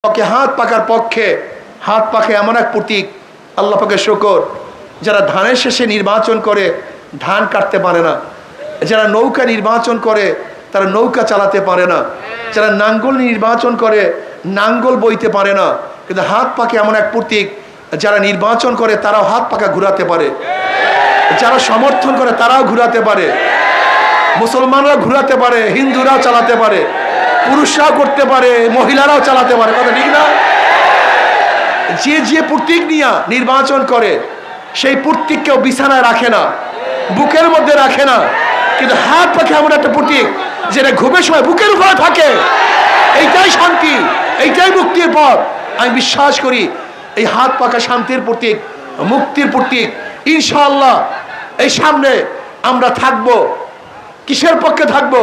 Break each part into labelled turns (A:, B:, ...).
A: হাত পাকার পক্ষে, হাত পাকে এমন এক প্রতীক, আল্লাহ পাকের শুকর, যারা ধানের শেষে নির্বাচন করে ধান কাটতে পারে না, যারা নৌকা নির্বাচন করে তারা নৌকা চালাতে পারে না, যারা নাঙ্গল নির্বাচন করে নাঙ্গল বইতে পারে না, কিন্তু হাত পাকে এমন এক প্রতীক, যারা নির্বাচন করে তারাও হাত পাকা ঘুরাতে পারে, যারা সমর্থন করে তারাও ঘুরাতে পারে, মুসলমানরা ঘুরাতে পারে, হিন্দুরাও চালাতে পারে, পুরুষরাও করতে পারে, মহিলারাও চালাতে পারে। কথা ঠিক না? যে যে প্রতীক নিয়ে নির্বাচন করে সেই প্রতীক কেউ বিছানায় রাখে না, বুকের মধ্যে রাখে না, কিন্তু হাত পাখে এমন একটা প্রতীক যেটা ঘুমের সময় বুকের উপরে থাকে। এইটাই শান্তি, এইটাই মুক্তির পথ। আমি বিশ্বাস করি এই হাত পাকা শান্তির প্রতীক, মুক্তির প্রতীক। ইনশাআল্লাহ এই সামনে আমরা থাকবো। কিসের পক্ষে থাকবো?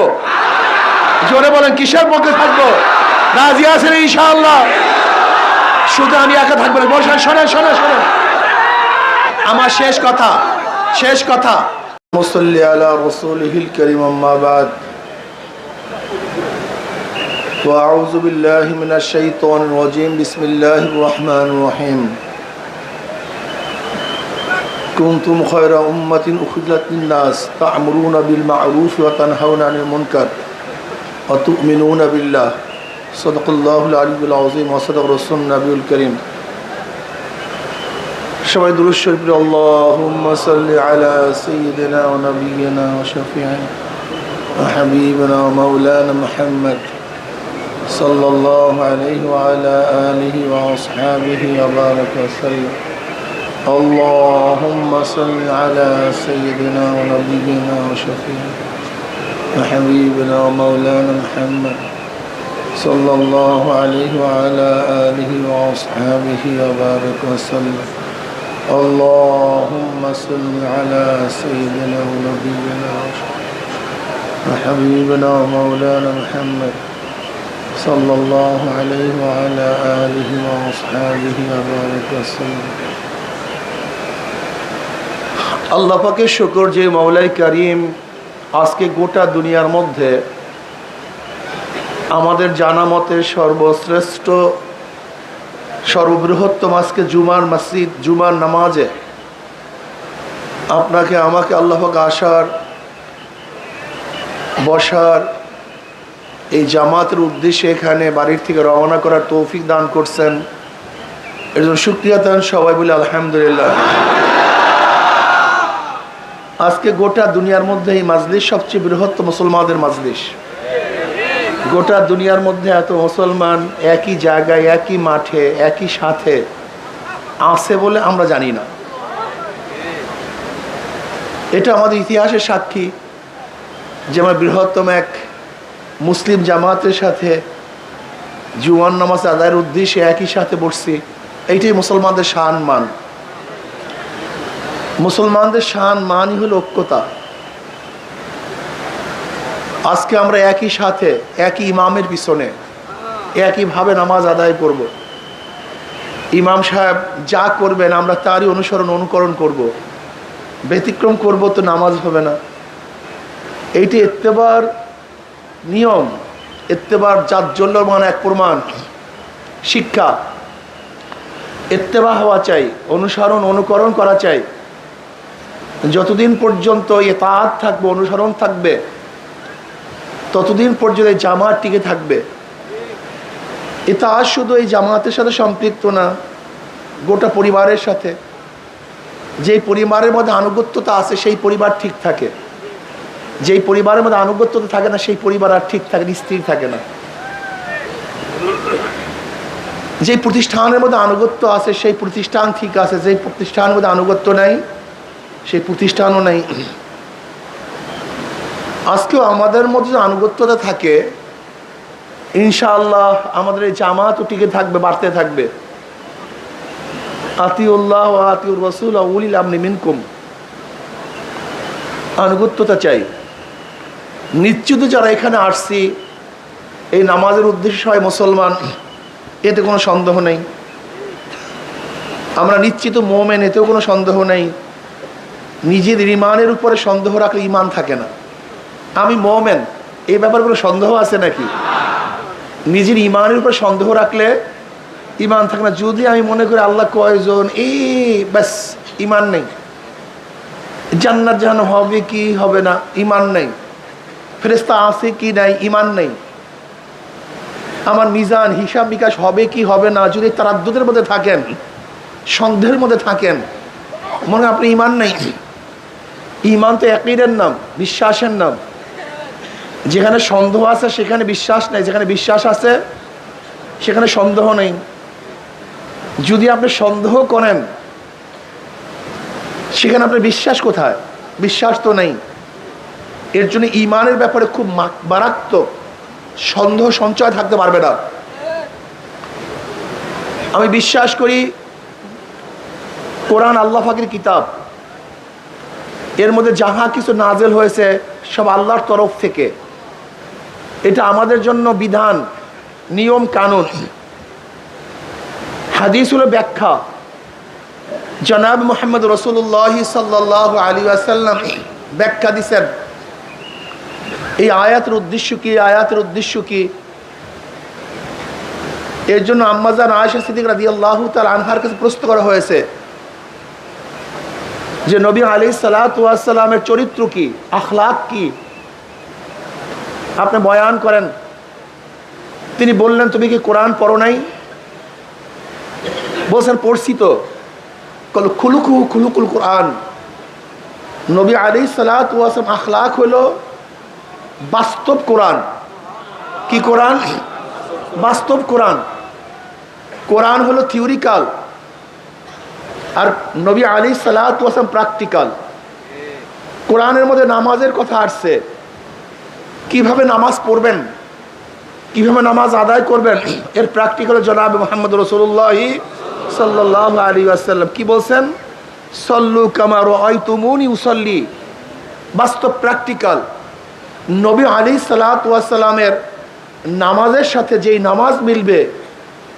A: জোরে বলেন, কিসের পক্ষে থাকবো? রাজি আছেন ইনশাআল্লাহ? শুধু আমি একা থাকবো না, বসেন, শোনেন শোনেন শোনেন আমার শেষ কথা, শেষ কথা। মুসাল্লি আলা রাসূলিহিল কারীম, আম্মা বাদ। ওয়া আউযু বিল্লাহি মিনাশ শাইতানির রাজীম, বিসমিল্লাহির রহমানির রহিম। কুনতুম খায়রা উম্মাতিন উখরিজাত লিন-নাস তা'মুরুনা বিল মা'রুফ ওয়া তানহাউনা আনিল মুনকার ওয়া তু'মিনুনা বিল্লাহ। সাদাকাল্লাহুল আলিয়্যুল আযীম ওয়া সাদাকা রাসূলুন নবিয়ুল কারীম। সবাই দুরূদ শরীফ পড়ি। আল্লাহুম্মা সাল্লি আলা সাইয়্যিদিনা ওয়া নাবিয়িনা ওয়া শাফিঈনা ওয়া হাবিবিনা ওয়া মাওলানা মুহাম্মদ সাল্লাল্লাহু আলাইহি ওয়া আলা আলিহি ওয়া আসহাবিহি ওয়া বারাকা ওয়া সাল্লাম। আল্লাহুম্মা সাল্লি আলা সাইয়্যিদিনা ওয়া নাবিয়িনা ওয়া শাফিঈনা ওয়া হাবিবিনা ওয়া মাওলানা মুহাম্মদ সাল্লাল্লাহু আলাইহি ওয়া আলা আলিহি ওয়া আসহাবিহি ওয়া বারাকা ওয়া সাল্লাম। اللهم صل على سيدنا ونبينا وحبيبنا ومولانا محمد صلى الله عليه وعلى آله وأصحابه وبارك وسلم। আল্লাহ পাকের শুকর যে মাওলাই কারীম আজকে গোটা দুনিয়ার মধ্যে আমাদের জানা মতে সর্বশ্রেষ্ঠ সর্ববৃহত্তম আজকে জুমার মসজিদ, জুমার নামাজে আপনাকে আমাকে আল্লাহ পাক আসার, বসার, এই জামাতের উদ্দেশ্যে এখানে বাড়ির থেকে রওনা করার তৌফিক দান করছেন। এর জন্য শুকরিয়া দেন সবাই বলে আলহামদুলিল্লাহ। আজকে গোটা দুনিয়ার মধ্যে এই মাজলিস সবচেয়ে বৃহত্তম মুসলমানদের মাজলিস। গোটা দুনিয়ার মধ্যে এত মুসলমান একই জায়গায়, একই মাঠে, একই সাথে আছে বলে আমরা জানি না। এটা আমাদের ইতিহাসের সাক্ষী যে আমরা বৃহত্তম এক মুসলিম জামাতের সাথে জুমার নামাজ আদায়ের উদ্দেশ্যে একই সাথে বসছি। এইটাই মুসলমানদের শান মান। মুসলমানদের শান মানই হলো ঐক্যতা। আজকে আমরা একই সাথে একই ইমামের পিছনে একইভাবে নামাজ আদায় করব। ইমাম সাহেব যা করবেন আমরা তারই অনুকরণ করব। ব্যতিক্রম করব তো নামাজ হবে না। এইটি ইত্তেবার নিয়ম, ইত্তেবার জাজ্জল্যমান এক প্রমাণ শিক্ষা। ইত্তেবা হওয়া চাই, অনুকরণ করা চাই। যতদিন পর্যন্ত ইতাআত থাকবে, অনুসরণ থাকবে, ততদিন পর্যন্ত এই জামাত টিকে থাকবে। ইতাআত শুধু এই জামাতের সাথে সম্পৃক্ত না, গোটা পরিবারের সাথে। যেই পরিবারের মধ্যে আনুগত্যতা আছে সেই পরিবার ঠিক থাকে। যেই পরিবারের মধ্যে আনুগত্যতা থাকে না সেই পরিবার আর ঠিক থাকে, স্থির থাকে না। যেই প্রতিষ্ঠানের মধ্যে আনুগত্য আছে সেই প্রতিষ্ঠান ঠিক আছে, যেই প্রতিষ্ঠানের মধ্যে আনুগত্য নাই সেই প্রতিষ্ঠানও নাই। আজকেও আমাদের মধ্যে যে আনুগত্যতা থাকে, ইনশাআল্লাহ আমাদের এই জামাতও টিকে থাকবে, বাড়তে থাকবে। আতিউল্লাহ ওয়া আতিউর রাসূল ওয়া উলিল আমরি মিনকুম। আনুগত্যতা চাই। নিশ্চিত যারা এখানে আসছি এই নামাজের উদ্দেশ্যে সবাই মুসলমান, এতে কোনো সন্দেহ নেই। আমরা নিশ্চিত মুমিন, এতেও কোনো সন্দেহ নেই। নিজেদের ইমানের উপরে সন্দেহ রাখলে ইমান থাকে না। আমি মুমিন, এই ব্যাপারে কোনো সন্দেহ আছে নাকি? নিজের ইমানের উপর সন্দেহ রাখলে ইমান থাকে না। যদি আমি মনে করি আল্লাহ কয়জন, এই ব্যাস ইমান নেই। জান্নাত জাহান্নাম হবে কি হবে না, ইমান নেই। ফেরেশতা আছে কি নাই, ইমান নেই। আমার মিজান হিসাব বিকাশ হবে কি হবে না, যদি তারাদ্দুদের মধ্যে থাকেন, সন্দেহের মধ্যে থাকেন, মনে হয় আপনি ইমান নেই। ইমান তো একইদের নাম, বিশ্বাসের নাম। যেখানে সন্দেহ আছে সেখানে বিশ্বাস নেই, যেখানে বিশ্বাস আছে সেখানে সন্দেহ নেই। যদি আপনি সন্দেহ করেন সেখানে আপনার বিশ্বাস কোথায়? বিশ্বাস তো নেই। এর জন্য ইমানের ব্যাপারে খুব মারাত্মক সন্দেহ সঞ্চয় থাকতে পারবে না। আমি বিশ্বাস করি কোরআন আল্লাহ পাকের কিতাব, এর মধ্যে যাহা কিছু নাজেল হয়েছে সব আল্লাহর তরফ থেকে। এটা আমাদের জন্য বিধান, নিয়ম কানুন। হাদিস হলো ব্যাখ্যা। জনাব মুহাম্মদ রাসূলুল্লাহ সাল্লাল্লাহু আলাইহি ওয়াসাল্লাম ব্যাখ্যা দিয়েছেন এই আয়াতের উদ্দেশ্য কি, আয়াতের উদ্দেশ্য কি। এর জন্য আম্মাজান আয়েশা সিদ্দিকা রাদিয়াল্লাহু তাআলা আনহার কাছে প্রশ্ন করা হয়েছে যে নবী আলাইহিস সালাতু ওয়াস সালামের চরিত্র কি, আখলাক কি, আপনি বয়ান করেন। তিনি বললেন, তুমি কি কোরআন পড়ো নাই? বলছেন, পড়ছি তো। খুলুকুল কোরআন। নবী আলাইহিস সালাতু ওয়াস সালাম আখলাক হলো বাস্তব কোরআন। কি কোরআন? বাস্তব কোরআন। কোরআন হলো থিওরিক্যাল, আর নবী আলাইহিস সালাতু ওয়াস সালাম প্র্যাকটিক্যাল। কোরআনের মধ্যে নামাজের কথা আসছে, কিভাবে নামাজ পড়বেন, কিভাবে নামাজ আদায় করবেন, এর প্র্যাকটিক্যাল জনাব মুহাম্মদ রাসূলুল্লাহ সাল্লাল্লাহু আলাইহি ওয়াসাল্লাম কি বলছেন? সল্লু কামা রাআইতুমুনি উসাল্লি। বাস্তব প্র্যাকটিক্যাল। নবী আলাইহিস সালাতু ওয়াস সালামের নামাজের সাথে যেই নামাজ মিলবে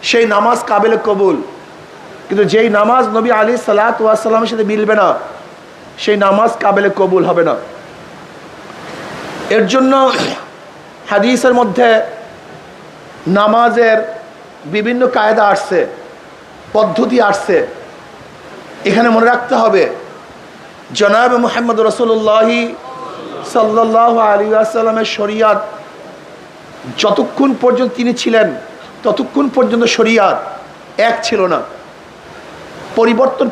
A: সেই নামাজ কাবিলে কবুল, কিন্তু যেই নামাজ নবী আলাইহিস সালাতু ওয়াস সালামের সাথে মিলবে না সেই নামাজ কাবিলে কবুল হবে না। এর জন্য হাদিসের মধ্যে নামাজের বিভিন্ন কায়দা আসছে, পদ্ধতি আসছে। এখানে মনে রাখতে হবে জনাব মুহাম্মদ রাসূলুল্লাহ সাল্লাল্লাহু আলাইহি ওয়াসাল্লামের শরিয়াত যতক্ষণ পর্যন্ত তিনি ছিলেন ততক্ষণ পর্যন্ত শরিয়াত এক ছিল না।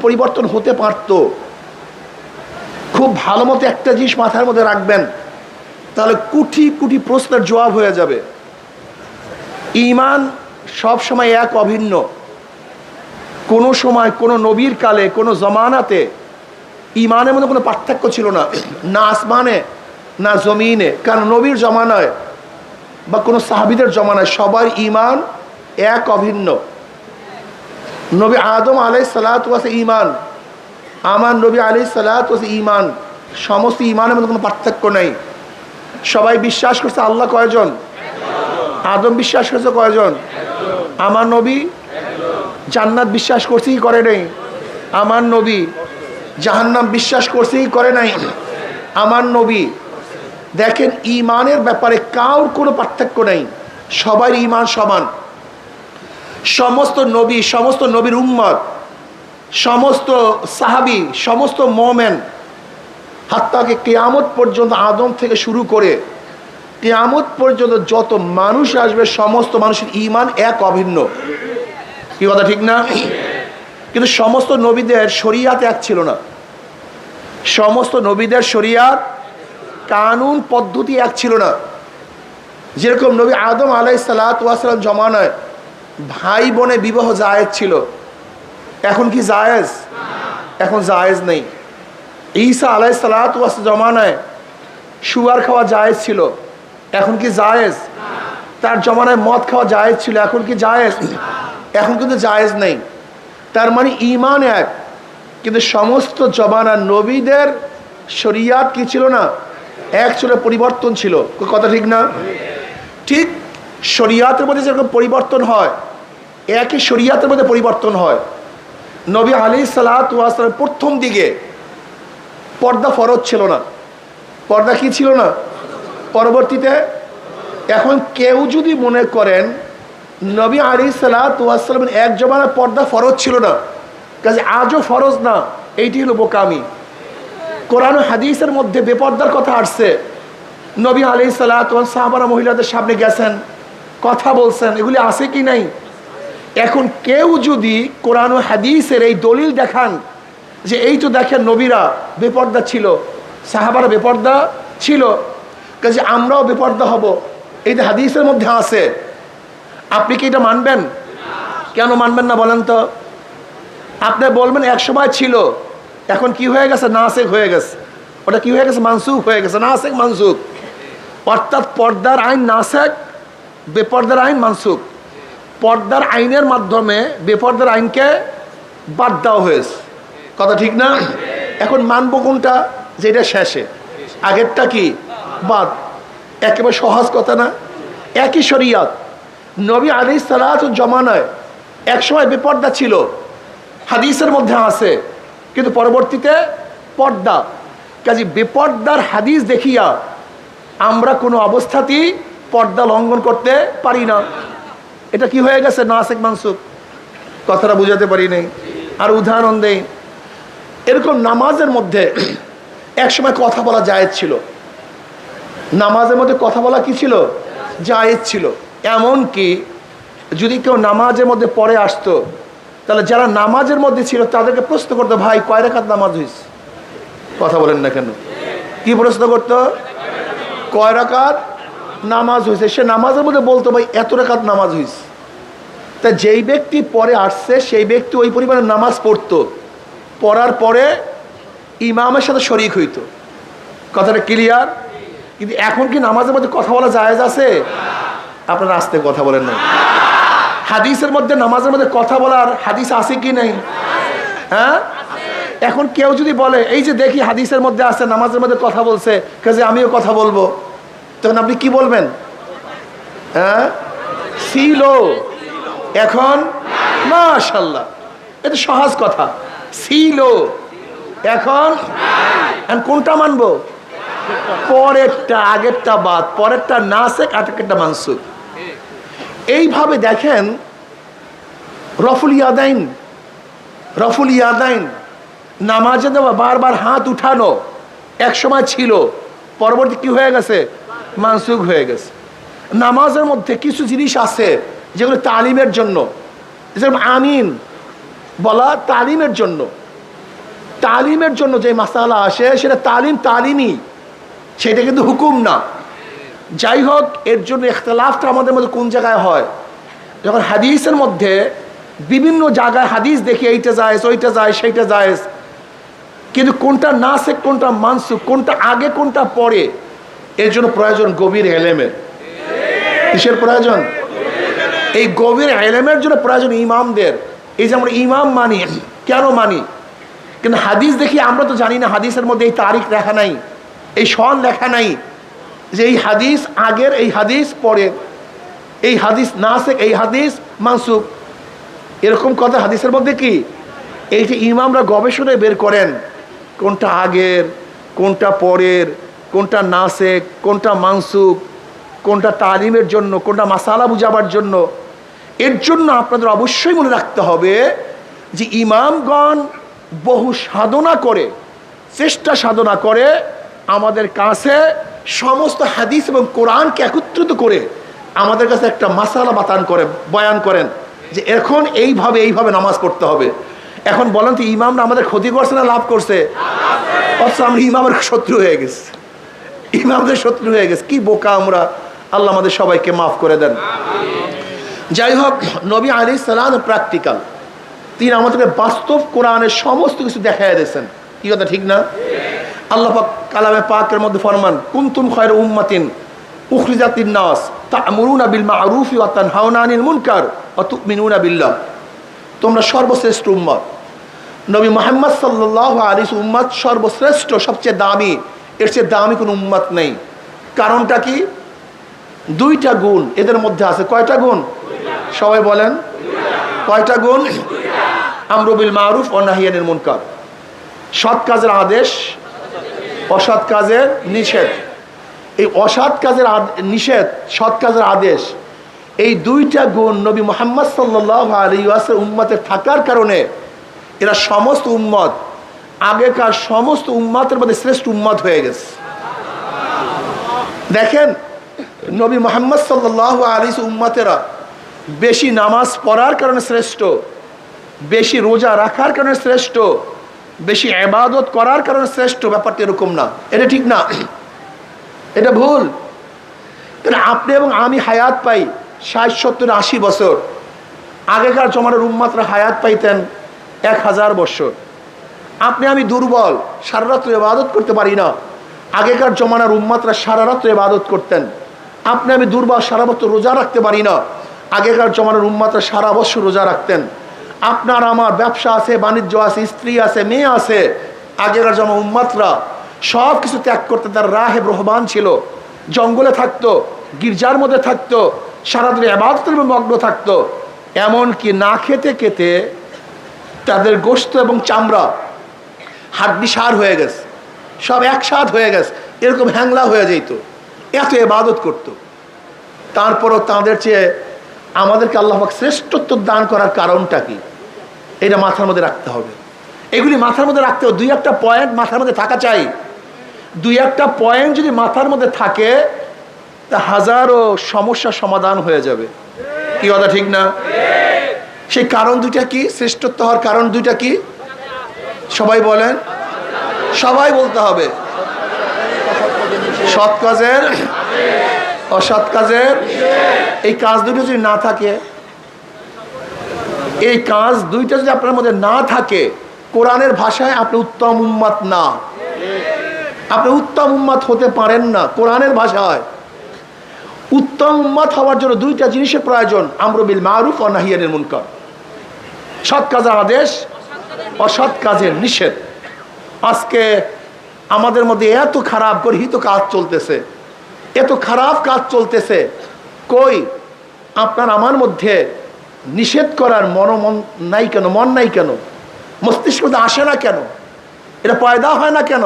A: পরিবর্তন হতে পারত। খুব ভালো মতো একটা জিনিস মাথার মধ্যে রাখবেন, তাহলে কোটি কোটি প্রশ্নের জবাব হয়ে যাবে। ঈমান সব সময় এক, অভিন্ন। কোনো সময় কোনো নবীর কালে কোনো জমানাতে ঈমানের মধ্যে কোনো পার্থক্য ছিল না, না আসমানে না জমিনে। কারণ নবীর জমানায় বা কোনো সাহাবীদের জমানায় সবার ঈমান এক, অভিন্ন। নবী আদম আলাইহিস সালাতু ওয়াস ঈমান, আমার নবী আলাইহিস সালাতু ওয়াস ঈমান, সমস্ত ঈমানের মধ্যে কোনো পার্থক্য নাই। সবাই বিশ্বাস করছে আল্লাহ কয়জন? আদম বিশ্বাস করছে কয়জন? আমার নবী। জান্নাত বিশ্বাস করছে কি করে নাই? আমার নবী। জাহান্নাম বিশ্বাস করছে কি করে নাই? আমার নবী। দেখেন, ঈমানের ব্যাপারে কারোর কোনো পার্থক্য নেই, সবার ঈমান সমান। সমস্ত নবী, সমস্ত নবীর উম্মত, সমস্ত সাহাবী, সমস্ত মুমিন, হাত্তাকে কিয়ামত পর্যন্ত, আদম থেকে শুরু করে কিয়ামত পর্যন্ত যত মানুষ আসবে সমস্ত মানুষের ঈমান এক, অভিন্ন। কি কথা ঠিক না? কিন্তু সমস্ত নবীদের শরিয়াত এক ছিল না। সমস্ত নবীদের শরিয়াত, কানুন, পদ্ধতি এক ছিল না। যেরকম নবী আদম আলাইহিস সালাতু ওয়াস সালাম জমানায় ভাই বোনে বিবাহ জায়েজ ছিল, এখন কি জায়েজ? এখন জায়েজ নেই। ঈসা আলাইহিস সালাতু ওয়াস জমানায় সুগার খাওয়া জায়েজ ছিল, এখন কি জায়েজ? তার জমানায় মদ খাওয়া জায়েজ ছিল, এখন কি জায়েজ? এখন কিন্তু জায়েজ নেই। তার মানে ঈমান এক, কিন্তু সমস্ত জমানার নবীদের শরিয়াত কি ছিল না? এক ছিল, পরিবর্তন ছিল। কথা ঠিক না? ঠিক শরিয়াতের মধ্যে যেরকম পরিবর্তন হয়, একই শরিয়াতের মধ্যে পরিবর্তন হয়। নবী আলাইহিস সালাতু ওয়াস সালাম প্রথম দিকে পর্দা ফরজ ছিল না। পর্দা কি ছিল না? পরবর্তীতে। এখন কেউ যদি মনে করেন নবী আলাইহিস সালামের এক জমানায় পর্দা ফরজ ছিল না, কাজে আজও ফরজ না। এইটি হলো বোকামি। কোরআন ও হাদিসের মধ্যে বেপর্দার কথা আসছে। নবী আলাইহিস সাহাবারা মহিলাদের সামনে গেছেন, কথা বলছেন, এগুলি আছে কি নাই? এখন কেউ যদি কোরআন ও হাদিসের এই দলিল দেখান যে এই তো দেখেন নবীরা বেপর্দা ছিল, সাহাবারা বেপর্দা ছিল, কাজে আমরাও বেপর্দা হব, এই যে হাদিসের মধ্যে আছে, আপনি কি এটা মানবেন? কেন মানবেন না বলেন তো? আপনি বলবেন এক সময় ছিল, এখন কি হয়ে গেছে? নাসেখ হয়ে গেছে। ওটা কি হয়ে গেছে? মানসুখ হয়ে গেছে। নাসেখ মানসুখ, অর্থাৎ পর্দার আইন নাসেখ, বেপর্দার আইন মানসুখ। পর্দার আইনের মাধ্যমে বেপর্দার আইনকে বাদ দেওয়া হয়েছে। কথা ঠিক না? এখন মানবো কোনটা? যেটা শেষে, আগেরটা কি বাদ। একেবারে সহজ কথা না? একই শরিয়ত। নবী আলাইহিস সালাতু জমানায় একসময় বেপর্দা ছিল, হাদিসের মধ্যে আছে, কিন্তু পরবর্তীতে পর্দা। কাজে বেপর্দার হাদিস দেখিয়া আমরা কোনো অবস্থাতেই পর্দা লঙ্ঘন করতে পারি না। এটা কি হয়ে গেছে? নাসেখ মানসুখ। কথাটা বুঝাতে পারি নাই। আর উদাহরণ দেই, এরকম নামাজের মধ্যে একসময় কথা বলা জায়েজ ছিল। নামাজের মধ্যে কথা বলা কি ছিল? জায়েজ ছিল। এমন কি যদি কেউ নামাজের মধ্যে পরে আসতো, তাহলে যারা নামাজের মধ্যে ছিল তাদেরকে প্রশ্ন করতো, ভাই কয় রাকাত নামাজ হইছে? কথা বলেন না কেন? কি প্রশ্ন করতো? কয় রাকাত নামাজ হয়েছে? সে নামাজের মধ্যে বলতো, ভাই এত রাকাত নামাজ হয়েছে। তা যেই ব্যক্তি পরে আসছে সেই ব্যক্তি ওই পরিমাণে নামাজ পড়তো, পড়ার পরে ইমামের সাথে শরীক হইতো। কথাটা ক্লিয়ার? কিন্তু এখন কি নামাজের মধ্যে কথা বলা জায়েজ আছে? আপনারা আস্তে কথা বলেন না। হাদিসের মধ্যে নামাজের মধ্যে কথা বলার হাদিস আছে কি নাই? হ্যাঁ, এখন কেউ যদি বলে এই যে দেখি হাদিসের মধ্যে আছে নামাজের মধ্যে কথা বলছে, কাজে আমিও কথা বলবো, তখন আপনি কি বলবেন? হ্যাঁ, ছিল, এখন মাশাআল্লাহ। এটা সহজ কথা। ছিল, এখন কোনটা মানবো? পরেরটা, আগেরটা বাদ। পরেরটা নাসেখ, আগেরটা মানসুখ। এইভাবে দেখেন রফুল ইয়াদাইন, রফুল ইয়াদাইন নামাজে দেওয়া, বারবার হাত উঠানো এক সময় ছিল, পরবর্তী কি হয়ে গেছে? মানসুখ হয়ে গেছে। নামাজের মধ্যে কিছু জিনিস আছে যেগুলো তালিমের জন্য, যেমন আমিন বলা তালিমের জন্য। তালিমের জন্য যে মাসালা আসে সেটা তালিমি, সেটা কিন্তু হুকুম না। যাই হোক, এর জন্য ইখতিলাফটা আমাদের মধ্যে কোন জায়গায় হয়? যখন হাদিসের মধ্যে বিভিন্ন জায়গায় হাদিস দেখি এইটা জায়েজ, ওইটা জায়েজ, সেইটা জায়েজ, কিন্তু কোনটা নাসেখ, কোনটা মানসুখ, কোনটা আগে, কোনটা পরে, এর জন্য প্রয়োজন গভীর ইলমের। কিসের প্রয়োজন? এই গভীর ইলমের জন্য প্রয়োজন ইমামদের। এই যে আমরা ইমাম মানি, কেন মানি? কিন্তু হাদিস দেখি আমরা তো জানি না হাদিসের মধ্যে এই তারিখ লেখা নাই, এই সন লেখা নাই যে এই হাদিস আগের, এই হাদিস পরের, এই হাদিস নাসেখ, এই হাদিস মানসুখ, এরকম কথা হাদিসের মধ্যে কি? এই যে ইমামরা গবেষণায় বের করেন কোনটা আগের, কোনটা পরের, কোনটা নাসেখ, কোনটা মানসুখ, কোনটা তালিমের জন্য, কোনটা মাসালা বুঝাবার জন্য। এর জন্য আপনাদের অবশ্যই মনে রাখতে হবে যে ইমামগণ বহু সাধনা করে, চেষ্টা সাধনা করে আমাদের কাছে সমস্ত হাদিস এবং কোরআনকে একত্রিত করে আমাদের কাছে একটা মাসালা বয়ান করেন যে এখন এইভাবে এইভাবে নামাজ পড়তে হবে। এখন বলেন তো ইমামরা আমাদের ক্ষতি করছে না লাভ করছে? অথচ আমরা ইমামের শত্রু হয়ে গেছি, ইমামদের শত্রু হয়ে গেছে। কি বোকা আমরা! আল্লাহ আমাদের সবাইকে মাফ করে দেন। যাই হোক, নবী আলাইহিস সালাম প্র্যাকটিক্যাল, তিনি আমাদেরকে বাস্তব কোরআনের সমস্ত কিছু দেখাইয়া দিয়েছেন। কি কথা ঠিক না? আল্লাহ পাক কালামে পাকের মধ্যে ফরমান, কুনতুম খায়রা উম্মাতিন উখরিজাত লিন-নাস তা'মুরুনা বিল মা'রুফি ওয়া তানহাউনা আনিল মুনকার ওয়া তু'মিনুনা বিল্লাহ। তোমরা সর্বশ্রেষ্ঠ উম্মত। নবী মুহাম্মদ সাল্লাল্লাহু আলাইহি উম্মত সর্বশ্রেষ্ঠ, সবচেয়ে দামি। এর চেয়ে দামি কোনো উম্মত নেই। কারণটা কি? দুইটা গুণ এদের মধ্যে আছে। কয়টা গুণ? সবাই বলেন কয়টা গুণ? আমরু বিল মা'রুফ ওয়া নাহয়ু আনিল মুনকার, সৎ কাজের আদেশ, অসৎ কাজের নিষেধ। এই অসৎ কাজের নিষেধ, সৎ কাজের আদেশ, এই দুইটা গুণ নবী মুহাম্মদ সাল্লাল্লাহু আলাইহি ওয়াসাল্লাম উম্মতের থাকার কারণে এরা সমস্ত উম্মত, আগেকার সমস্ত উম্মতের মধ্যে শ্রেষ্ঠ উম্মত হয়ে গেছে। দেখেন নবী মুহাম্মদ সাল্লাল্লাহু আলাইহি ওয়াসাল্লাম উম্মতেরা বেশি নামাজ পড়ার কারণে শ্রেষ্ঠ, বেশি রোজা রাখার কারণে শ্রেষ্ঠ, বেশি ইবাদত করার কারণে শ্রেষ্ঠ। ব্যাপারটা এরকম না, এটা ঠিক না, এটা ভুল। কারণ আপনি এবং আমি হায়াত পাই 60, 70, 80 বছর। আগেকার জমানার উম্মতরা হায়াত পাইতেন 1000 বছর। আপনি আমি দুর্বল, সারা রাত্র ইবাদত করতে পারি না। আগেকার জমানার উম্মতরা সারা রাত্র ইবাদত করতেন। আপনি আমি দুর্বল, সারা বছর রোজা রাখতে পারি না। আগেকার জমানার উম্মতরা সারা বছর রোজা রাখতেন। আপনার আমার ব্যবসা আছে, বাণিজ্য আছে, স্ত্রী আছে, মেয়ে আছে। আগেকার জমানার উম্মতরা সব কিছু ত্যাগ করতে তার রাহে রহবান ছিল, জঙ্গলে থাকতো, গির্জার মধ্যে থাকতো, সারাদিন ইবাদতের মগ্ন থাকতো। এমনকি না খেতে খেতে তাদের গোশত এবং চামড়া হাড্ডি সার হয়ে গেছে, সব একসাথ হয়ে গেছে, এরকম হ্যাংলা হয়ে যেত, এত ইবাদত করতো। তারপরও তাদের চেয়ে আমাদেরকে আল্লাহ পাক শ্রেষ্ঠত্ব দান করার কারণটা কি, এটা মাথার মধ্যে রাখতে হবে। এগুলি মাথার মধ্যে রাখতে হবে। 2-1টা পয়েন্ট মাথার মধ্যে থাকা চাই। 2-1টা পয়েন্ট যদি মাথার মধ্যে থাকে তা হাজারো সমস্যার সমাধান হয়ে যাবে। কি কথা ঠিক না? সেই কারণ দুইটা কি? শ্রেষ্ঠত্ব হওয়ার কারণ দুইটা কি? সবাই বলেন, সবাই বলতে হবে। সৎ কাজের, অসৎ কাজের, এই কাজ দুটো যদি না থাকে, এই কাজ দুইটা যদি আপনার মধ্যে না থাকে, কোরআনের ভাষায় আপনি উত্তম উম্মত না, আপনি উত্তম উম্মত হতে পারেন না। কোরআনের ভাষায় উত্তম উম্মত হওয়ার জন্য দুইটা জিনিসের প্রয়োজন, আমরু বিল মারুফ ও নাহি আনিল মুনকার। সৎ কাজের আদেশ, অসৎ কাজের নিষেধ। আজকে আমাদের মধ্যে এত খারাপ গর্হিত কাজ চলতেছে, এত খারাপ কাজ চলতেছে। কই আপনার আমার মধ্যে নিষেধ করার মন নাই কেন? মন নাই কেন? মস্তিষ্ক আসে না কেন? এটা পয়দা হয় না কেন?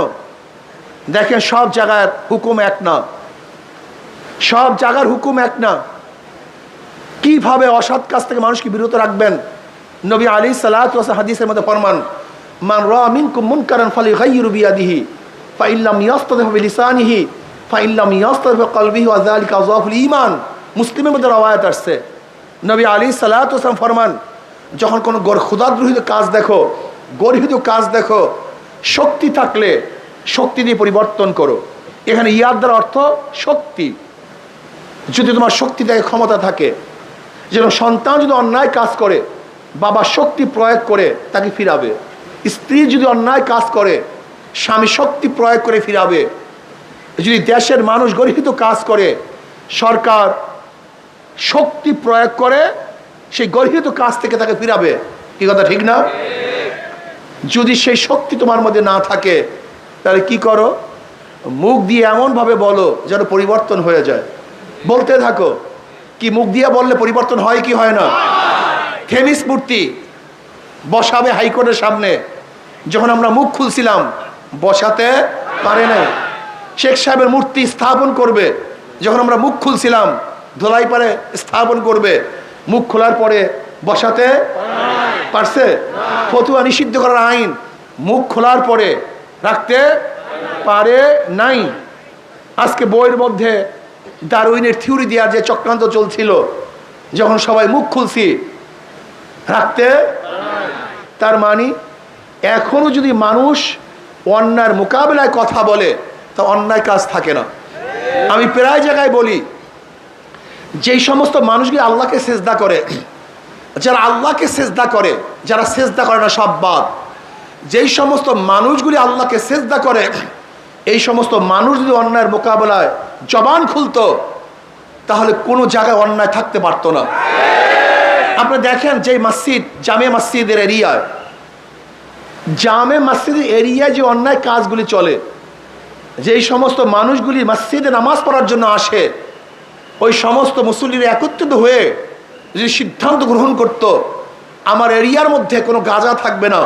A: দেখেন সব জায়গার হুকুম এক না, সব জায়গার হুকুম এক না। কিভাবে অসৎ কাজ থেকে মানুষকে বিরত রাখবেন? নবী আলাইহিস সালাতু ওয়াস সালাম হাদিসের মধ্যে ফরমান, মান রা মিনকুম মুনকারান ফালিগাইয়িরু বিয়াদিহি ফাইন লাম ইয়াস্তাতিফ বিলিসানিহি ফাইন লাম ইয়াস্তাতিফ বিকলবিহি ওয়া যালিকা আযআফুল ঈমান। মুসলিমের মধ্যে রওয়ায়াত আসছে, নবী আলাইহিস সালাতু ওয়াস সালাম ফরমান, যখন কোনো খোদাদ্রোহিত কাজ দেখো, গর্হিত কাজ দেখো, শক্তি থাকলে শক্তি দিয়ে পরিবর্তন করো। এখানে ইয়াদ দ্বারা অর্থ শক্তি। যদি তোমার শক্তি থাকে, ক্ষমতা থাকে, যেন সন্তান যদি অন্যায় কাজ করে, বাবা শক্তি প্রয়োগ করে তাকে ফিরাবে। স্ত্রী যদি অন্যায় কাজ করে, স্বামী শক্তি প্রয়োগ করে ফিরাবে। যদি দেশের মানুষ গর্হিত কাজ করে, সরকার শক্তি প্রয়োগ করে সেই গর্হিত কাজ থেকে তাকে ফিরাবে। কি কথা ঠিক না? যদি সেই শক্তি তোমার মধ্যে না থাকে, তাহলে কি করো? মুখ দিয়ে এমনভাবে বলো যেন পরিবর্তন হয়ে যায়। বলতে থাকো। কি মুখ দিয়ে বললে পরিবর্তন হয় কি হয় না? থেমিস মূর্তি বসাবে হাইকোর্টের সামনে, যখন আমরা মুখ খুলছিলাম বসাতে পারে নাই। শেখ সাহেবের মূর্তি স্থাপন করবে, যখন আমরা মুখ খুলছিলাম ধোলাই পারে স্থাপন করবে, মুখ খোলার পরে বসাতে পারছে? ফতুয়া নিষিদ্ধ করার আইন মুখ খোলার পরে রাখতে পারে নাই। আজকে বইয়ের মধ্যে ডারউইনের থিওরি দেওয়ার যে চক্রান্ত চলছিল, যখন সবাই মুখ খুলছি রাখতে, তার মানে এখনো যদি মানুষ অন্যায়ের মোকাবেলায় কথা বলে তা অন্যায় কাজ থাকে না। আমি প্রায় জায়গায় বলি, যেই সমস্ত মানুষগুলি আল্লাহকে সেজদা করে, যারা আল্লাহকে সেজদা করে, যারা সেজদা করে না সব বাদ, যেই সমস্ত মানুষগুলি আল্লাহকে সেজদা করে, এই সমস্ত মানুষ যদি অন্যায়ের মোকাবেলায় জবান খুলতো তাহলে কোনো জায়গায় অন্যায় থাকতে পারতো না। আপনি দেখেন যে মসজিদ, জামে মসজিদের এরিয়ায়, জামে মসজিদের এরিয়ায় যে অন্যায় কাজগুলি চলে, যেই সমস্ত মানুষগুলি মসজিদে নামাজ পড়ার জন্য আসে, ওই সমস্ত মুসল্লিরা একত্রিত হয়ে যদি সিদ্ধান্ত গ্রহণ করত, আমার এরিয়ার মধ্যে কোনো গাঁজা থাকবে না,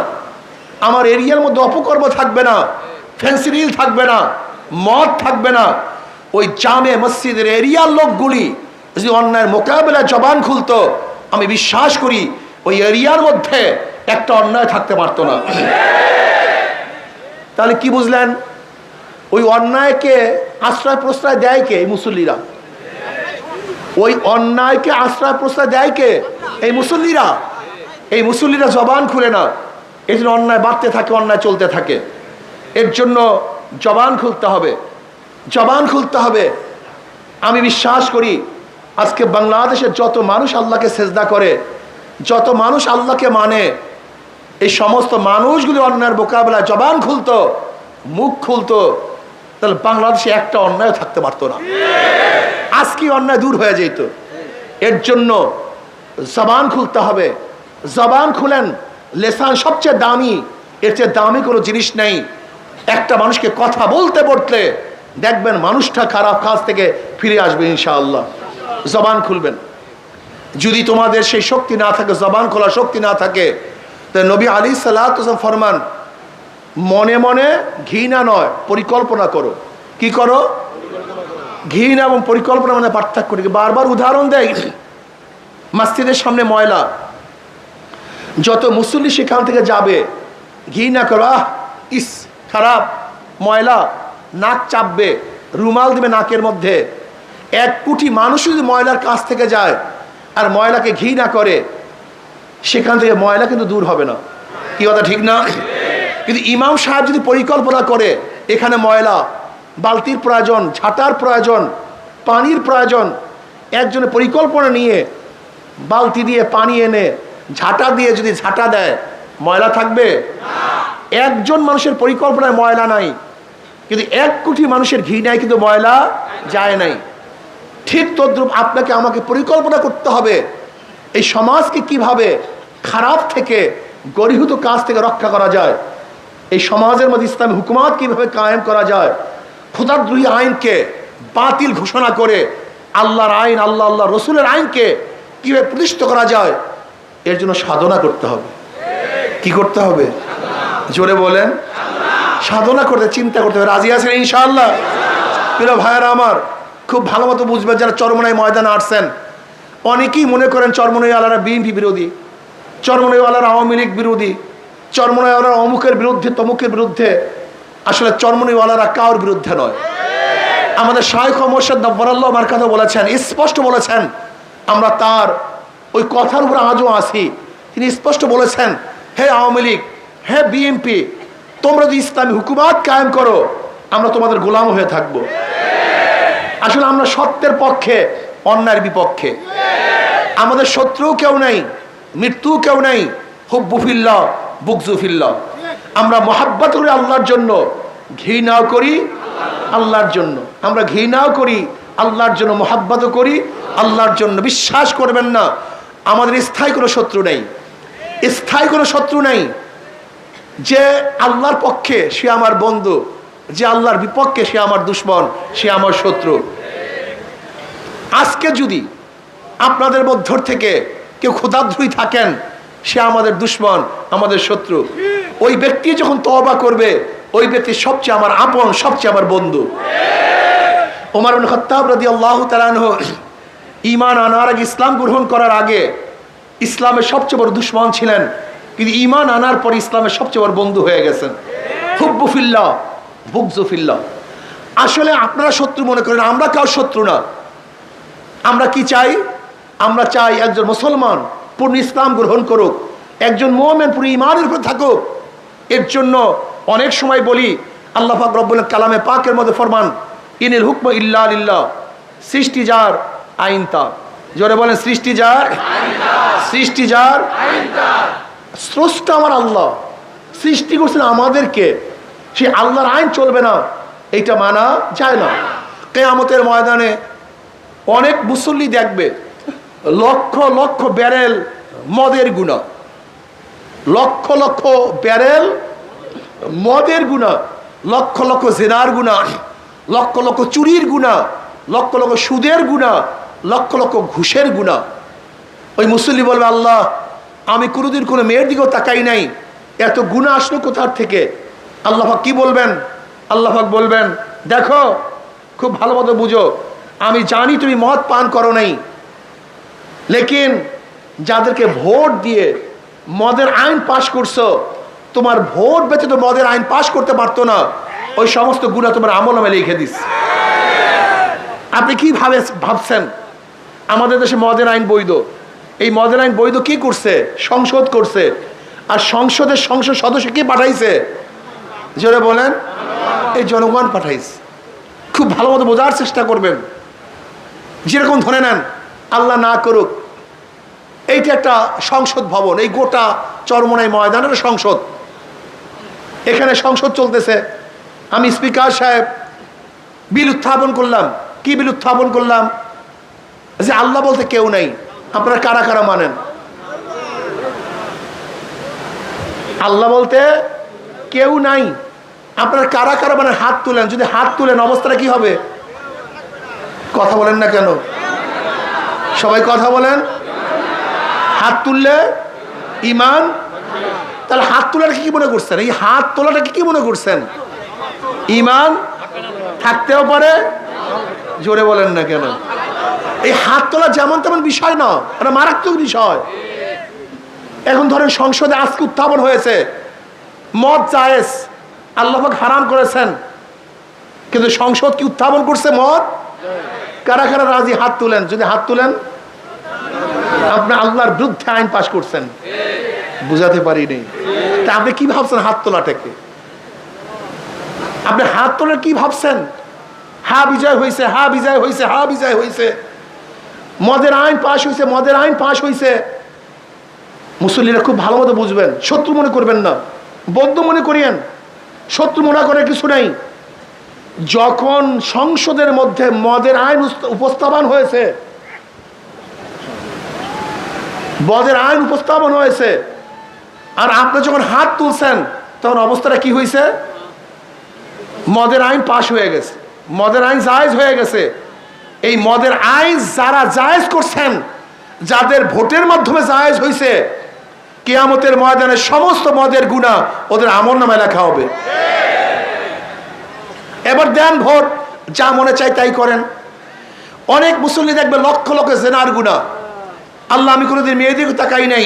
A: আমার এরিয়ার মধ্যে অপকর্ম থাকবে না, ফেন্সিডিল থাকবে না, মদ থাকবে না, ওই জামে মসজিদের এরিয়ার লোকগুলি যদি অন্যায়ের মোকাবেলায় জবান খুলতো, আমি বিশ্বাস করি ওই এরিয়ার মধ্যে একটা অন্যায় থাকতে পারতো না। তাহলে কি বুঝলেন? ওই অন্যায়কে আশ্রয় প্রশ্রয় দেয় কে? এই মুসল্লিরা। ওই অন্যায়কে আশ্রয় প্রশ্রয় দেয় কে? এই মুসল্লিরা। এই মুসল্লিরা জবান খুলে না, এই জন্য অন্যায় বাড়তে থাকে, অন্যায় চলতে থাকে। এর জন্য জবান খুলতে হবে, জবান খুলতে হবে। আমি বিশ্বাস করি আজকে বাংলাদেশের যত মানুষ আল্লাহকে সেজদা করে, যত মানুষ আল্লাহকে মানে, এই সমস্ত মানুষগুলি অন্যায়ের মোকাবেলায় জবান খুলতো, মুখ খুলতো, তাহলে বাংলাদেশে একটা অন্যায় থাকতে পারতো না। আজকে অন্যায় দূর হয়ে যেত। এর জন্য জবান খুলতে হবে। জবান খুলেন। লেসান সবচেয়ে দামি, এর চেয়ে দামি কোনো জিনিস নেই। একটা মানুষকে কথা বলতে বলতে দেখবেন মানুষটা খারাপ কাজ থেকে ফিরে আসবে ইনশাআল্লাহ। জবান খুলবেন। যদি তোমাদের সেই শক্তি না থাকে, জবান খোলার শক্তি না থাকে, তাহলে নবী আলাইহিস সালাতু ওয়াস সালাম ফরমান, মনে মনে ঘৃণা নয়, পরিকল্পনা করো। কি করো? ঘৃণা এবং পরিকল্পনা মানে পার্থক্য করি। বারবার উদাহরণ দেয়, মসজিদের সামনে ময়লা, যত মুসল্লি সেখান থেকে যাবে ঘৃণা করো, আহ ইস খারাপ ময়লা, নাক চাপবে, রুমাল দিবে নাকের মধ্যে। 1 কোটি মানুষ যদি ময়লার কাছ থেকে যায় আর ময়লাকে ঘৃণা করে, সেখান থেকে ময়লা কিন্তু দূর হবে না। কি কথা ঠিক না? কিন্তু ইমাম সাহেব যদি পরিকল্পনা করে এখানে ময়লা, বালতির প্রয়োজন, ঝাঁটার প্রয়োজন, পানির প্রয়োজন, একজনের পরিকল্পনা নিয়ে বালতি দিয়ে পানি এনে ঝাঁটা দিয়ে যদি ঝাঁটা দেয়, ময়লা থাকবে? একজন মানুষের পরিকল্পনায় ময়লা নাই, কিন্তু 1 কোটি মানুষের ঘৃণায় কিন্তু ময়লা যায় নাই। ঠিক তদ্রূপ আপনাকে আমাকে পরিকল্পনা করতে হবে এই সমাজকে কিভাবে খারাপ থেকে, গরিহীত কাজ থেকে রক্ষা করা যায়, এই সমাজের মধ্যে ইসলামী হুকুমাত কিভাবে কায়েম করা যায়, খোদাদ্রোহী আইনকে বাতিল ঘোষণা করে আল্লাহর আইন, আল্লাহ আল্লাহ রসুলের আইনকে কিভাবে প্রতিষ্ঠিত করা যায়, এর জন্য সাধনা করতে হবে। কি করতে হবে? জোরে বলেন। সাধনা করতে, চিন্তা করতে হবে। রাজি আছেন ইনশাআল্লাহ? প্রিয় ভাইয়েরা আমার, খুব ভালো মতো বুঝবেন যারা চরমনাই ময়দানে আসছেন। অনেকেই মনে করেন চরমনাইওয়ালারা বিএনপি বিরোধী, চরমনাইওয়ালারা আওয়ামী লীগ বিরোধী, চরমনাইওয়ালারা অমুকের বিরুদ্ধে তমুকের বিরুদ্ধে। আসলে চরমনাইওয়ালারা কারোর বিরুদ্ধে নয়। আমাদের শাইখ ও মুর্শিদ নব্বরাল্লাহ আমার কথা বলেছেন, স্পষ্ট বলেছেন, আমরা তার ওই কথার উপর আজও আসি। তিনি স্পষ্ট বলেছেন, হে আওয়ামী লীগ, হে বিএনপি, তোমরা যদি ইসলামী হুকুমাত কায়েম করো, আমরা তোমাদের গোলাম হয়ে থাকবো। আসলে আমরা সত্যের পক্ষে, অন্যায়ের বিপক্ষে। আমাদের শত্রু কেউ নাই, মৃত্যু কেউ নাই। হুব্বু ফিল্লাহ, বুগযু ফিল্লাহ। আমরা মহাব্বত করি আল্লাহর জন্য, ঘৃণাও করি আল্লাহর জন্য। আমরা ঘৃণাও করি আল্লাহর জন্য, মহাব্বতও করি আল্লাহর জন্য। বিশ্বাস করবেন না, আমাদের স্থায়ী কোনো শত্রু নেই, স্থায়ী কোনো শত্রু নেই। যে আল্লাহর পক্ষে সে আমার বন্ধু, যে আল্লাহর বিপক্ষে সে আমার দুশ্মন, সে আমার শত্রু। আজকে যদি আপনাদের মধ্য থেকে কেউ খোদাদ্রোহী থাকেন, সে আমাদের দুশ্মন, আমাদের শত্রু। ওই ব্যক্তি যখন তওবা করবে, ওই ব্যক্তি সবচেয়ে আমার আপন, সবচেয়ে আমার বন্ধু। ওমর ইবনে খাত্তাব রাদিয়াল্লাহু তাআলা আনহু ঈমান আনার আগে, ইসলাম গ্রহণ করার আগে ইসলামের সবচেয়ে বড় দুশ্মন ছিলেন, কিন্তু ঈমান আনার পর ইসলামের সবচেয়ে বড় বন্ধু হয়ে গেছেন। হুব্বু ফিল্লাহ, বুগযু ফিল্লাহ। আসলে আপনারা শত্রু মনে করেন, আমরা কাউ শত্রু না। আমরা কি চাই? আমরা চাই একজন মুসলমান পূর্ণ ইসলাম গ্রহণ করুক, একজন মুমিন পুরো ঈমানের উপর থাকুক। এর জন্য অনেক সময় বলি, আল্লাহ পাক রব্বুল কালামে পাকের মধ্যে ফরমান, ইনিল হুকম ইল্লা লিল্লাহ, সৃষ্টি যার, আইন তার। জোরে বলেন, সৃষ্টি যার, সৃষ্টি যার, স্রষ্টা আমার আল্লাহ, সৃষ্টি করছেন আমাদেরকে, সে আল্লাহর আইন চলবে না, এইটা মানা যায় না। কিয়ামতের ময়দানে অনেক মুসল্লি দেখবে লক্ষ লক্ষ ব্যারেল মদের গুনাহ, লক্ষ লক্ষ ব্যারেল মদের গুনাহ, লক্ষ লক্ষ জিনার গুনাহ, লক্ষ লক্ষ চুরির গুনাহ, লক্ষ লক্ষ সুদের গুনাহ, লক্ষ লক্ষ ঘুষের গুনাহ। ওই মুসল্লি বলবে, আল্লাহ আমি কোনোদিন কোনো মেয়ের দিকেও তাকাই নাই, এত গুনাহ আসলো কোথার থেকে? আল্লাহ পাক কি বলবেন? আল্লাহ পাক বলবেন, দেখো খুব ভালো মতো বুঝো, আমি জানি তুমি মদ পান করো নাই, লেকিন যাদেরকে ভোট দিয়ে মদের আইন পাশ করছো, তোমার ভোট ব্যতীত মদের আইন পাশ করতে পারতো না, ওই সমস্ত গুনাহ তোমার আমলনামায় লিখে দিস। আপনি কি ভাবছেন আমাদের দেশে মদের আইন বৈধ? এই মদের আইন বৈধ কি করছে? সংসদ করছে। আর সংসদের সংসদ সদস্য কি পাঠাইছে? জোরে বলেন, এই জনগণ পাঠাইছে। খুব ভালো মতো বোঝার চেষ্টা করবেন। যেরকম ধরে নেন, আল্লাহ না করুক, এইটা একটা সংসদ ভবন, এই গোটা চরমোনাই ময়দানের সংসদ, এখানে সংসদ চলতেছে। আমি স্পিকার সাহেব বিল উত্থাপন করলাম। কি বিল উত্থাপন করলাম? যে আল্লাহ বলতে কেউ নাই। আপনারা কারা কারা মানেন? আল্লাহ বলতে কেউ নাই। আপনারা কারা কারা মানেন? হাত তুলেন। যদি হাত তুলেন অবস্থাটা কি হবে? কথা বলেন না কেন? সবাই কথা বলেন। হাত তুললে ইমান। তাহলে হাত তোলাটা কি মনে করছেন? এই হাত তোলাটা কি মনে করছেন? ইমান থাকতেও পারে। জোরে বলেন না কেন? এই হাত তোলা যেমন তেমন বিষয় না, এটা মারাত্মক বিষয়। এখন ধরেন সংসদে আজকে উত্থাপন হয়েছে মদ জায়েজ, আল্লাহ পাক হারাম করেছেন, কিন্তু সংসদ কি উত্থাপন করছে মদ? কারা কারা রাজি? হাত তুলেন। যদি হাত তুলেন, আপনি আল্লাহর বিরুদ্ধে আইন পাশ করছেন। বুঝাতে পারিনি। তা আপনি কি ভাবছেন হাত তোলাটাকে? আপনি হাত তোলার কি ভাবছেন? হা বিজয় হয়েছে, হা বিজয় হয়েছে, হা বিজয় হয়েছে, মদের আইন পাশ হয়েছে, মদের আইন পাশ হয়েছে। মুসল্লিরা খুব ভালো মতো বুঝবেন, শত্রু মনে করবেন না, বন্ধু মনে করিয়েন। শত্রু মনে করার কিছু নাই। যখন সংসদের মধ্যে মদের আইন উপস্থাপন হয়েছে, মদের আইন উপস্থাপন হয়েছে, আর আপনি যখন হাত তুলছেন, তখন অবস্থাটা কি হয়েছে? মদের আইন পাশ হয়ে গেছে, মদের আইন জায়েজ হয়ে গেছে। এই মদের আইন যারা জায়েজ করছেন, যাদের ভোটের মাধ্যমে জায়েজ হয়েছে, কিয়ামতের ময়দানে সমস্ত মদের গুনাহ ওদের আমলনামায় লেখা হবে। এবার দেন ভোট, যা মনে চাই তাই করেন। অনেক মুসল্লি দেখবে লক্ষ লক্ষ জেনার গুনাহ। আল্লাহ, আমি কোনোদিন মেয়েদের তাকাই নাই।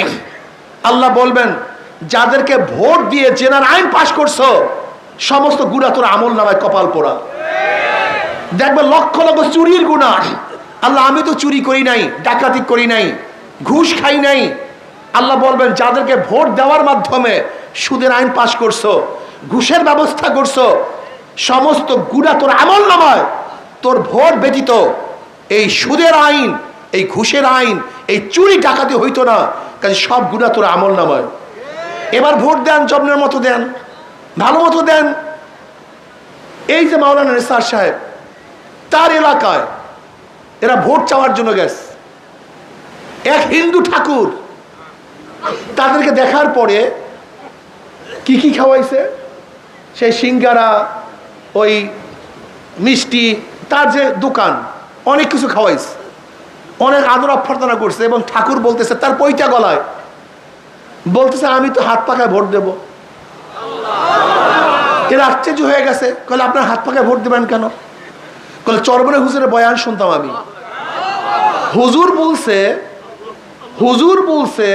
A: আল্লাহ বলবেন, যাদেরকে ভোট দিয়ে জেনার আইন পাশ করছো, সমস্ত গুনাহ তোর আমলনামায় কপাল পোড়া। দেখবে লক্ষ লক্ষ চুরির গুনাহ। আল্লাহ, আমি তো চুরি করি নাই, ডাকাতি করি নাই, ঘুষ খাই নাই। আল্লাহ বলবেন, যাদেরকে ভোট দেওয়ার মাধ্যমে সুদের আইন পাশ করছো, ঘুষের ব্যবস্থা করছো, সমস্ত গুনাহ তোর আমলনামায়। তোর ভোট ব্যতীত এই সুদের আইন, এই ঘুষের আইন, এই চুরি ডাকাতি হইতো না, কাজে সব গুনাহ তোর আমলনামায়। এবার ভোট দেন, যত্নের মতো দেন, ভালো মতো দেন। এই যে মাওলানা নিসার সাহেব, তার এলাকায় এরা ভোট চাওয়ার জন্য গেছে। এক হিন্দু ঠাকুর তাদেরকে দেখার পরে কি কি খাওয়াইছে? সেই সিঙ্গারা, ওই মিষ্টি, তার যে দোকান, অনেক কিছু খাওয়াইছে, অনেক আদর অভ্যর্থনা করছে। এবং ঠাকুর বলতেছে, তার পৈতা গলায় বলতেছে, আমি তো হাত পাকায় ভোট দেব। এরা আশ্চর্য হয়ে গেছে। বলে, আপনার হাত পাকায় ভোট দেবেন কেন? বলে, চরমনে হুজুরের বয়ান শুনতাম আমি। হুজুর বলছে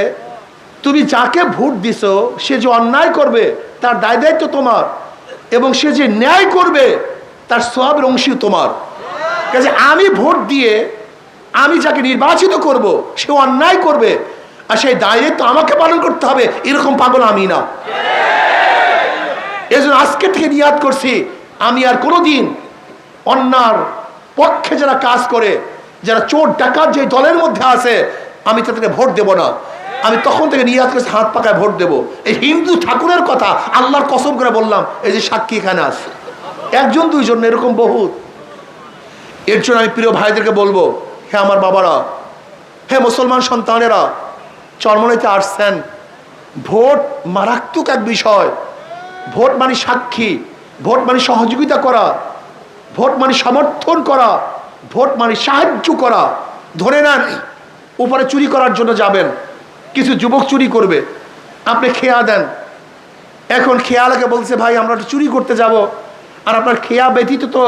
A: তুমি যাকে ভোট দিছো, সে যে অন্যায় করবে তার দায় দায়িত্ব তোমার, এবং সে যে ন্যায় করবে তার সওয়াবের অংশী তোমার। কাজে আমি ভোট দিয়ে আমি যাকে নির্বাচিত করব, সে অন্যায় করবে, আর সেই দায় দায়িত্ব আমাকে পালন করতে হবে, এরকম পাগল আমি না। এজন্য আজকে থেকে নিয়াত করছি, আমি আর কোনোদিন অন্যার পক্ষে যারা কাজ করে, যারা চোর ডাকাত যে দলের মধ্যে আছে, আমি তাদেরকে ভোট দেব না। আমি তখন থেকে নিয়াত করছি, হাত পাকায় ভোট দেব। এই হিন্দু ঠাকুরের কথা আল্লাহর কসম করে বললাম, এই যে সাক্ষী এখানে আছে, একজন দুইজন, এরকম বহুত। এর জন্য আমি প্রিয় ভাইদেরকে বলবো, হে আমার বাবারা, হে মুসলমান সন্তানেরা, চরমনাইতে আসছেন, ভোট মারাত্মক এক বিষয়। ভোট মানে সাক্ষী, ভোট মানে সহযোগিতা করা, ভোট মানে সমর্থন করা, ভোট মানে সাহায্য করা। ধরে নেন উপরে চুরি করার জন্য যাবেন, কিছু যুবক চুরি করবে, আপনি খেয়া দেন। এখন খেয়ালাকে বলছে, ভাই আমরা একটু চুরি করতে যাব, আর আপনার খেয়া ব্যতীত তো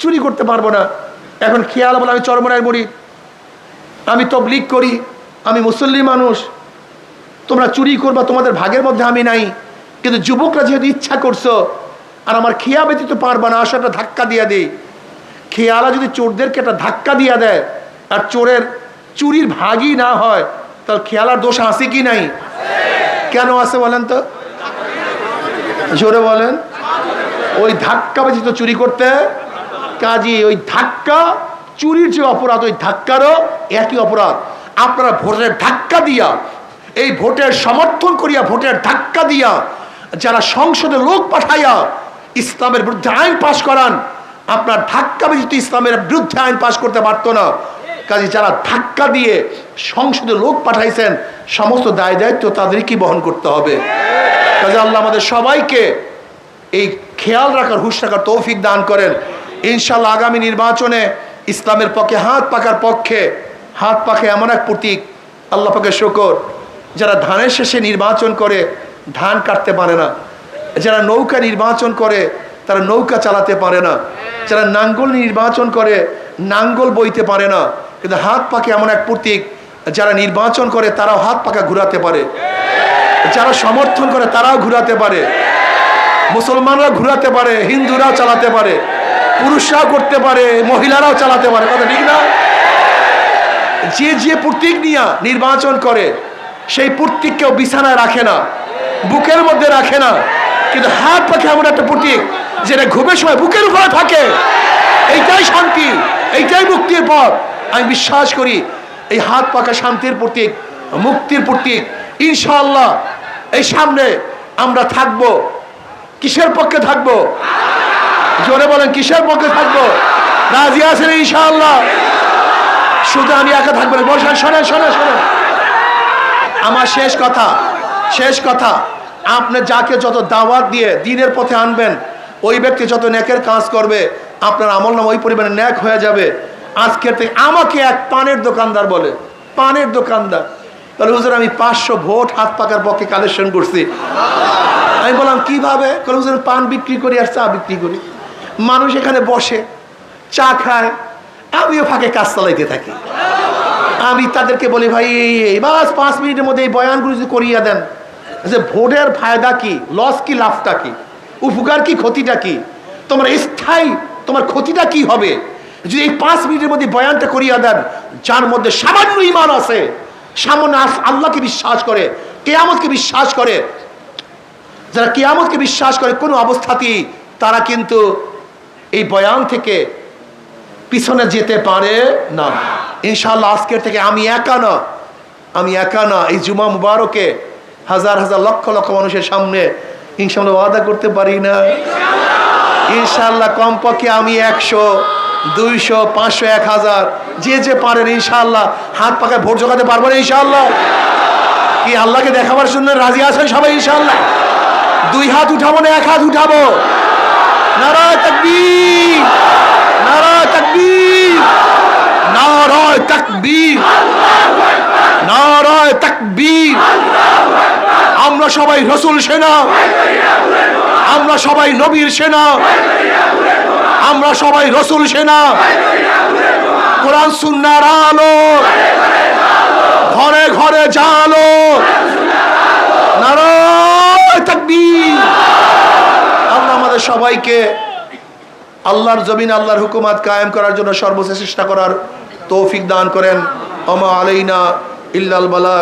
A: চুরি করতে পারবো না। এখন খেয়াল বলে আমি চরমনায় মুড়ি, আমি তবলিগ করি, আমি মুসল্লি মানুষ, তোমরা চুরি করবা, তোমাদের ভাগের মধ্যে আমি নাই। কিন্তু যুবকরা যেহেতু ইচ্ছা করছো, আর আমার খেয়া ব্যতীত পারবা না, আসো একটা ধাক্কা দিয়ে দিই। খেয়ালা যদি চোরদেরকে একটা ধাক্কা দিয়ে দেয় আর চোরের চুরির ভাগই না হয়, তাহলে খেয়ালার দোষ আছে কি নাই? কেন আছে বলেন তো, জোরে বলেন। ওই ধাক্কা ব্যতীত চুরি করতে কাজী, ওই ধাক্কা চুরির যে অপরাধ, ওই ধাক্কারও একই অপরাধ। আপনারা ভোটের ধাক্কা দিয়া, এই ভোটের সমর্থন করিয়া, ভোটের ধাক্কা দিয়া যারা সংসদে লোক পাঠাইয়া ইসলামের বিরুদ্ধে আইন পাশ করান, আপনার ধাক্কা ব্যতীত ইসলামের বিরুদ্ধে আইন পাশ করতে পারতো না। কাজে যারা ধাক্কা দিয়ে সংসদে লোক পাঠাইছেন, সমস্ত দায় দায়িত্ব তাদেরকেই বহন করতে হবে। কাজে আল্লাহ আমাদের সবাইকে এই খেয়াল রাখার, হুঁশ রাখার তৌফিক দান করেন। ইনশাআল্লাহ আগামী নির্বাচনে ইসলামের পক্ষে হাত পাকার পক্ষে, হাত পাখে এমন এক প্রতীক, আল্লাহ পাকের শুকর, যারা ধানের শেষে নির্বাচন করে ধান কাটতে পারে না, যারা নৌকা নির্বাচন করে তারা নৌকা চালাতে পারে না, যারা নাঙ্গল নির্বাচন করে নাঙ্গল বইতে পারে না, কিন্তু হাত পাকে এমন এক প্রতীক, যারা নির্বাচন করে তারাও হাত পাকা ঘুরাতে পারে, যারা সমর্থন করে তারাও ঘুরাতে পারে, মুসলমানরা ঘুরাতে পারে, হিন্দুরাও চালাতে পারে, পুরুষরাও করতে পারে, মহিলারাও চালাতে পারে। কথা ঠিক না? যে যে প্রতীক নিয়ে নির্বাচন করে সেই প্রতীক কেউ বিছানায় রাখে না, বুকের মধ্যে রাখে না, কিন্তু হাত পাখে এমন একটা প্রতীক যেটা ঘুমের সময় বুকের উপরে থাকে। এইটাই শান্তি, এইটাই মুক্তির পথ। আমি বিশ্বাস করি এই হাত পাকা শান্তির প্রতীক, মুক্তির প্রতীক। ইনশাআল্লাহ এই সামনে আমরা থাকবো। কিসের পক্ষে থাকবো? জোরে বলেন, কিসের পক্ষে থাকবো? রাজি আছেন ইনশাআল্লাহ? শুধু আমি একা থাকবো না। বসেন, শোনেন শোনেন শোনেন, আমার শেষ কথা, আপনি যাকে যত দাওয়াত দিয়ে দিনের পথে আনবেন, ওই ব্যক্তি যত নেকের কাজ করবে, আপনার আমল নাম ওই পরিমাণে নেক হয়ে যাবে। আজকের থেকে আমাকে এক পানের দোকানদার বলে, পানের দোকানদার, তাহলে হুজুর আমি 500 ভোট হাত পাকার পক্ষে কালেকশন করছি। আমি বললাম কিভাবে? হুজুর পান বিক্রি করি আর চা বিক্রি করি, মানুষ এখানে বসে চা খায়, আমিও ফাঁকে কাজ চালাইতে থাকি। আমি তাদেরকে বলি ভাই এই বাস 5 মিনিটের মধ্যে এই বয়ানগুলো যদি করিয়ে দেন, যে ভোটের ফায়দা কি, লস কি, লাভটা কি, উপকার কি, ক্ষতিটা কি, তোমার স্থায়ী তোমার ক্ষতিটা কি হবে যদি এই 5 মিনিটের মধ্যে বয়ানটা করিয়া দেন। যার মধ্যে সামান্য ঈমান আছে, সামান্য আল্লাহকে বিশ্বাস করে, কিয়ামতকে বিশ্বাস করে, যারা কিয়ামতকে বিশ্বাস করে কোনো অবস্থাতেই তারা কিন্তু এই বয়ান থেকে পিছনে যেতে পারে না। ইনশাআল্লাহ আজকের থেকে আমি একা না, এই জুমা মুবারকে হাজার হাজার লক্ষ লক্ষ মানুষের সামনে ইনশাআল্লাহ ওয়াদা করতে পারি না? ইনশাআল্লাহ কমপক্ষে আমি 100, 200, 500, 1000 যে পারেন ইনশাআল্লাহ হাত পাকায় ভোট জোগাতে পারবো না ইনশাআল্লাহ? কি আল্লাহকে দেখাবার জন্য রাজি আছেন সবাই ইনশাআল্লাহ? 2 হাত উঠাবো না 1 হাত উঠাবো? নারায়ে তাকবীর, নারায়ে তাকবীর, নারায়ে তাকবীর, নারায়ে তাকবীর। আমরা সবাই রাসূল সেনা, আমরা সবাই নবীর সেনা, আমরা সবাই রাসূল সেনা। কোরআন সুন্নাহর আলো ঘরে ঘরে জালো, নারায়ে তাকবীর। আল্লাহ আমাদের সবাইকে আল্লাহর জমিন, আল্লাহর হুকুমত কায়েম করার জন্য সর্বোচ্চ চেষ্টা করার তৌফিক দান করেন। ওমা আলাইনা ইল্লাল বালাগ।